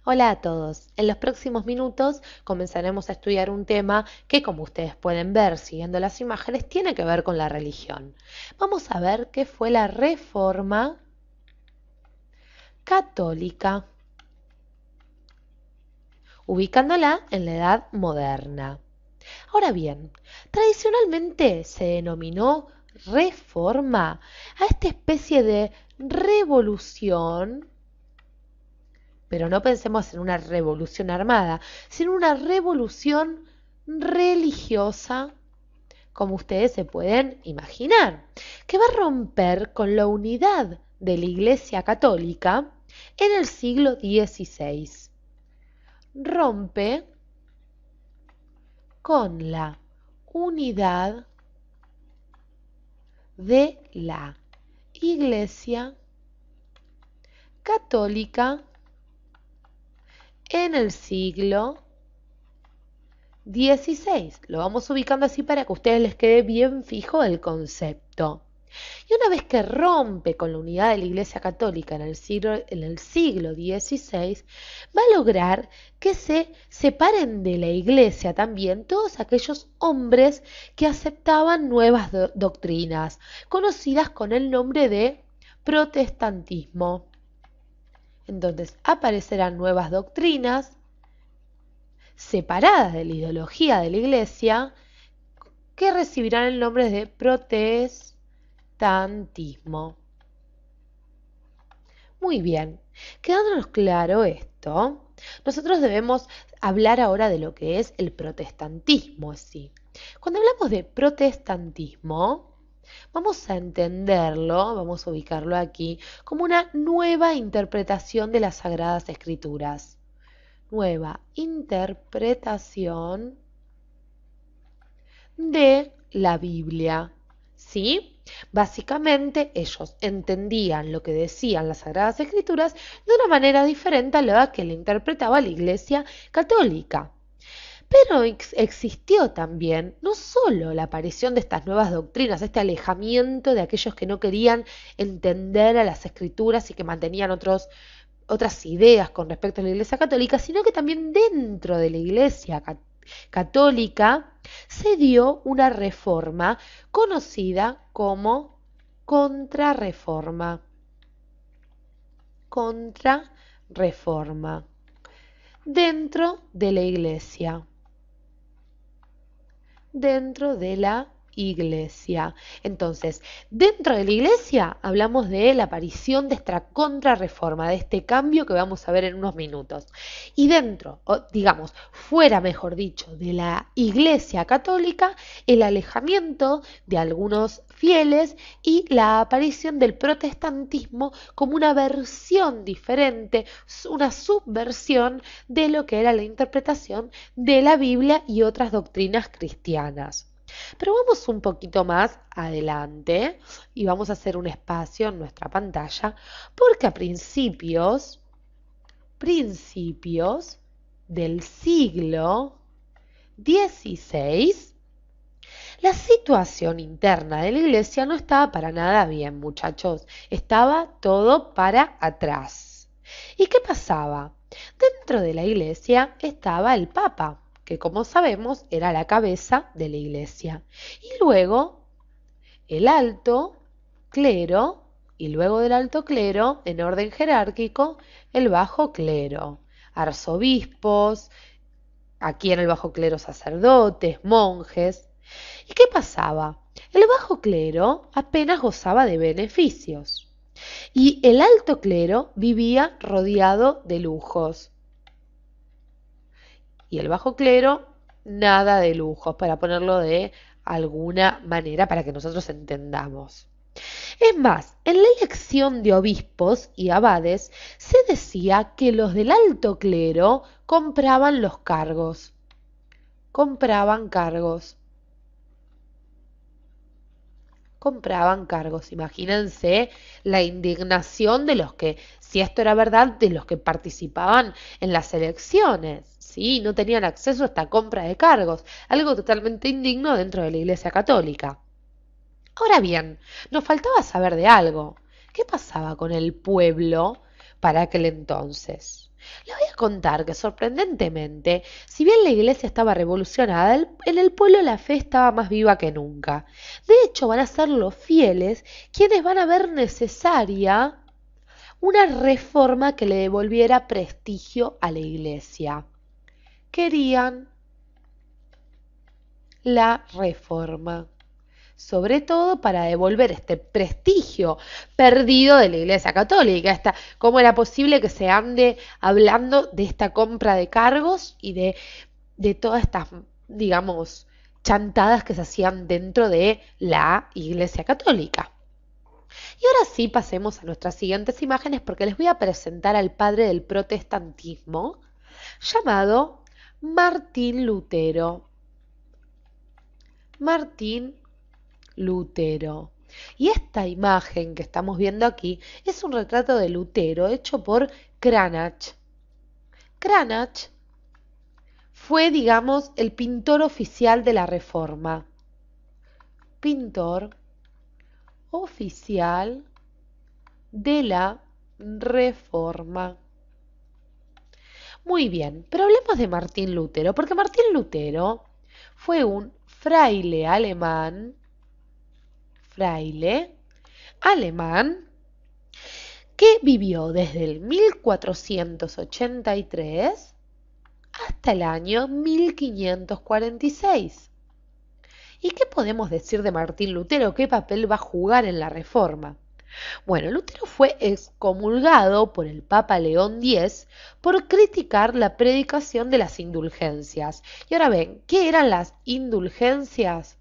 Hola a todos. En los próximos minutos comenzaremos a estudiar un tema que, como ustedes pueden ver siguiendo las imágenes, tiene que ver con la religión. Vamos a ver qué fue la Reforma Católica, ubicándola en la Edad Moderna. Ahora bien, tradicionalmente se denominó reforma a esta especie de revolución, pero no pensemos en una revolución armada, sino una revolución religiosa, como ustedes se pueden imaginar, que va a romper con la unidad de la Iglesia Católica en el siglo XVI. Rompe con la unidad de la Iglesia Católica en el siglo XVI. Lo vamos ubicando así para que a ustedes les quede bien fijo el concepto. Y una vez que rompe con la unidad de la Iglesia Católica en el siglo XVI, va a lograr que se separen de la Iglesia también todos aquellos hombres que aceptaban nuevas doctrinas, conocidas con el nombre de protestantismo. Entonces aparecerán nuevas doctrinas separadas de la ideología de la Iglesia que recibirán el nombre de protestantismo. Muy bien, quedándonos claro esto, nosotros debemos hablar ahora de lo que es el protestantismo así. Cuando hablamos de protestantismo, vamos a entenderlo, vamos a ubicarlo aquí, como una nueva interpretación de las Sagradas Escrituras. Nueva interpretación de la Biblia, ¿sí? Básicamente ellos entendían lo que decían las Sagradas Escrituras de una manera diferente a la que le interpretaba la Iglesia Católica. Pero existió también no solo la aparición de estas nuevas doctrinas, este alejamiento de aquellos que no querían entender a las Escrituras y que mantenían otras ideas con respecto a la Iglesia Católica, sino que también dentro de la Iglesia Católica se dio una reforma conocida como contrarreforma. Contrarreforma dentro de la Iglesia. Dentro de la Iglesia. Entonces, dentro de la Iglesia hablamos de la aparición de esta contrarreforma, de este cambio que vamos a ver en unos minutos. Y dentro, o digamos, fuera, mejor dicho, de la Iglesia Católica, el alejamiento de algunos fieles y la aparición del protestantismo como una versión diferente, una subversión de lo que era la interpretación de la Biblia y otras doctrinas cristianas. Pero vamos un poquito más adelante y vamos a hacer un espacio en nuestra pantalla porque a principios del siglo XVI, la situación interna de la iglesia no estaba para nada bien, muchachos. Estaba todo para atrás. ¿Y qué pasaba? Dentro de la iglesia estaba el Papa, que como sabemos era la cabeza de la iglesia. Y luego el alto clero, y luego del alto clero, en orden jerárquico, el bajo clero. Arzobispos, aquí en el bajo clero sacerdotes, monjes. ¿Y qué pasaba? El bajo clero apenas gozaba de beneficios y el alto clero vivía rodeado de lujos. Y el bajo clero, nada de lujos, para ponerlo de alguna manera para que nosotros entendamos. Es más, en la elección de obispos y abades se decía que los del alto clero compraban los cargos. Compraban cargos. Imagínense la indignación de los que, si esto era verdad, de los que participaban en las elecciones, ¿sí? No tenían acceso a esta compra de cargos, algo totalmente indigno dentro de la Iglesia Católica. Ahora bien, nos faltaba saber de algo. ¿Qué pasaba con el pueblo para aquel entonces? Les voy a contar que sorprendentemente, si bien la iglesia estaba revolucionada, en el pueblo la fe estaba más viva que nunca. De hecho, van a ser los fieles quienes van a ver necesaria una reforma que le devolviera prestigio a la iglesia. Querían la reforma, sobre todo para devolver este prestigio perdido de la Iglesia Católica. ¿Cómo era posible que se ande hablando de esta compra de cargos y de todas estas, digamos, chantadas que se hacían dentro de la Iglesia Católica? Y ahora sí pasemos a nuestras siguientes imágenes porque les voy a presentar al padre del protestantismo llamado Martín Lutero. Martín Lutero. Y esta imagen que estamos viendo aquí es un retrato de Lutero hecho por Cranach. Cranach fue, digamos, el pintor oficial de la Reforma. Pintor oficial de la Reforma. Muy bien, pero hablemos de Martín Lutero, porque Martín Lutero fue un fraile alemán, que vivió desde el 1483 hasta el año 1546. ¿Y qué podemos decir de Martín Lutero? ¿Qué papel va a jugar en la Reforma? Bueno, Lutero fue excomulgado por el Papa León X por criticar la predicación de las indulgencias. Y ahora ven, ¿qué eran las indulgencias?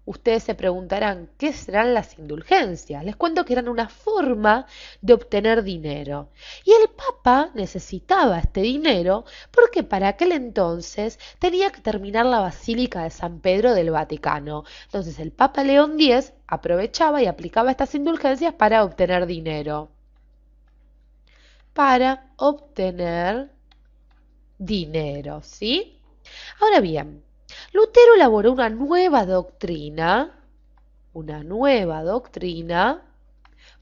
Ustedes se preguntarán, ¿qué serán las indulgencias? Les cuento que eran una forma de obtener dinero. Y el Papa necesitaba este dinero porque para aquel entonces tenía que terminar la Basílica de San Pedro del Vaticano. Entonces el Papa León X aprovechaba y aplicaba estas indulgencias para obtener dinero. Para obtener dinero, ¿sí? Ahora bien, Lutero elaboró una nueva doctrina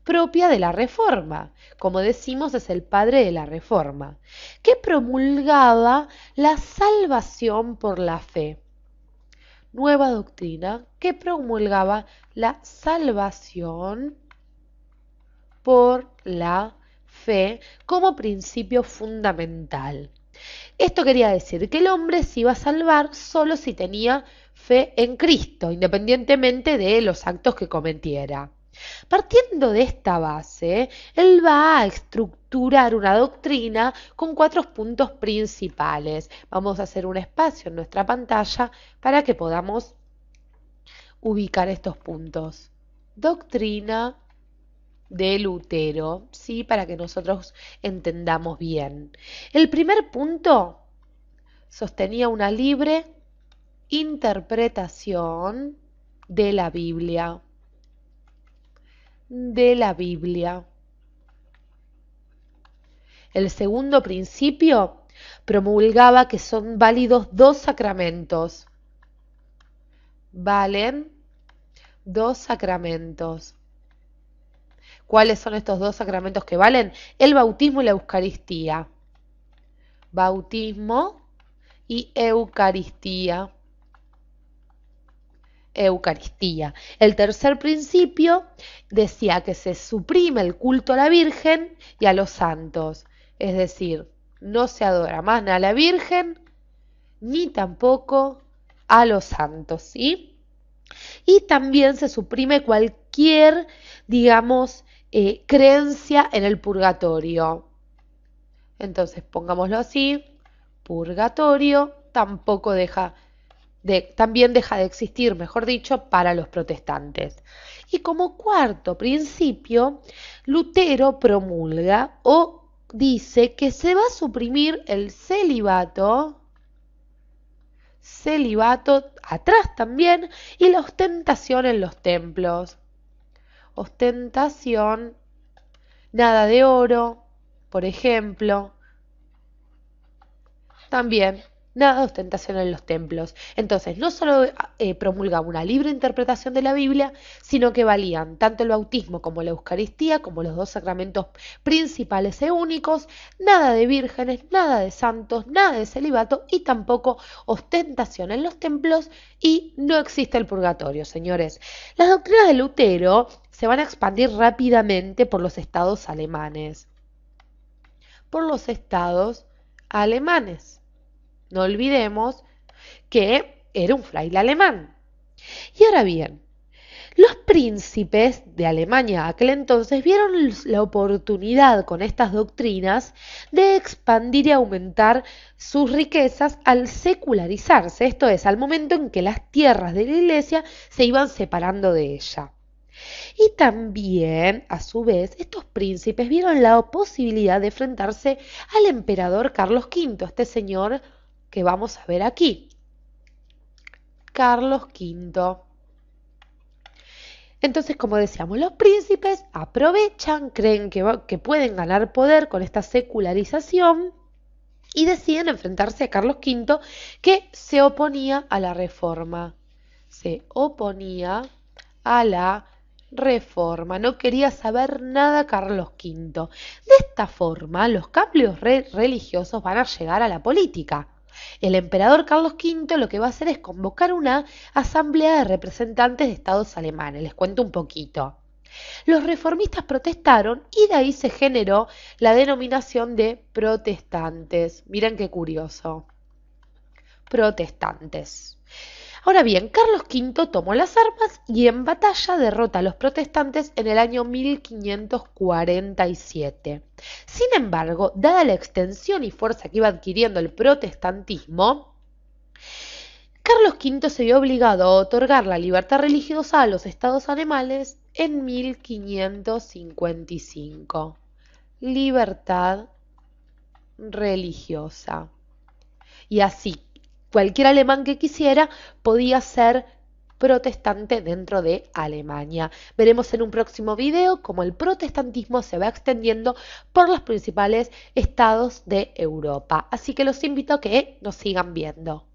propia de la Reforma. Como decimos, es el padre de la Reforma, que promulgaba la salvación por la fe. Nueva doctrina que promulgaba la salvación por la fe como principio fundamental. Esto quería decir que el hombre se iba a salvar solo si tenía fe en Cristo, independientemente de los actos que cometiera. Partiendo de esta base, él va a estructurar una doctrina con 4 puntos principales. Vamos a hacer un espacio en nuestra pantalla para que podamos ubicar estos puntos. Doctrina de Lutero, ¿sí? Para que nosotros entendamos bien. El primer punto sostenía una libre interpretación de la Biblia. El segundo principio promulgaba que son válidos 2 sacramentos. Valen 2 sacramentos. ¿Cuáles son estos 2 sacramentos que valen? El bautismo y la Eucaristía. Bautismo y Eucaristía. El tercer principio decía que se suprime el culto a la Virgen y a los santos. Es decir, no se adora más a la Virgen ni tampoco a los santos, ¿sí? Y también se suprime cualquier, digamos, creencia en el purgatorio. Entonces, pongámoslo así, purgatorio también deja de existir, mejor dicho, para los protestantes. Y como cuarto principio, Lutero promulga o dice que se va a suprimir el celibato atrás también, y la ostentación en los templos. Ostentación, nada de oro, por ejemplo. También Nada de ostentación en los templos. Entonces, no solo promulgaba una libre interpretación de la Biblia, sino que valían tanto el bautismo como la Eucaristía, como los dos sacramentos principales e únicos, nada de vírgenes, nada de santos, nada de celibato y tampoco ostentación en los templos y no existe el purgatorio, señores. Las doctrinas de Lutero se van a expandir rápidamente por los estados alemanes. Por los estados alemanes. No olvidemos que era un fraile alemán. Y ahora bien, los príncipes de Alemania aquel entonces vieron la oportunidad con estas doctrinas de expandir y aumentar sus riquezas al secularizarse, esto es, al momento en que las tierras de la iglesia se iban separando de ella. Y también, a su vez, estos príncipes vieron la posibilidad de enfrentarse al emperador Carlos V, este señor que vamos a ver aquí. Carlos V. Entonces, como decíamos, los príncipes aprovechan, creen que pueden ganar poder con esta secularización y deciden enfrentarse a Carlos V, que se oponía a la reforma. Se oponía a la reforma, no quería saber nada Carlos V. De esta forma, los cambios religiosos van a llegar a la política. El emperador Carlos V lo que va a hacer es convocar una asamblea de representantes de estados alemanes. Les cuento un poquito. Los reformistas protestaron y de ahí se generó la denominación de protestantes. Miren qué curioso. Protestantes. Ahora bien, Carlos V tomó las armas y en batalla derrota a los protestantes en el año 1547. Sin embargo, dada la extensión y fuerza que iba adquiriendo el protestantismo, Carlos V se vio obligado a otorgar la libertad religiosa a los estados alemanes en 1555. Libertad religiosa. Y así, cualquier alemán que quisiera podía ser protestante dentro de Alemania. Veremos en un próximo video cómo el protestantismo se va extendiendo por los principales estados de Europa. Así que los invito a que nos sigan viendo.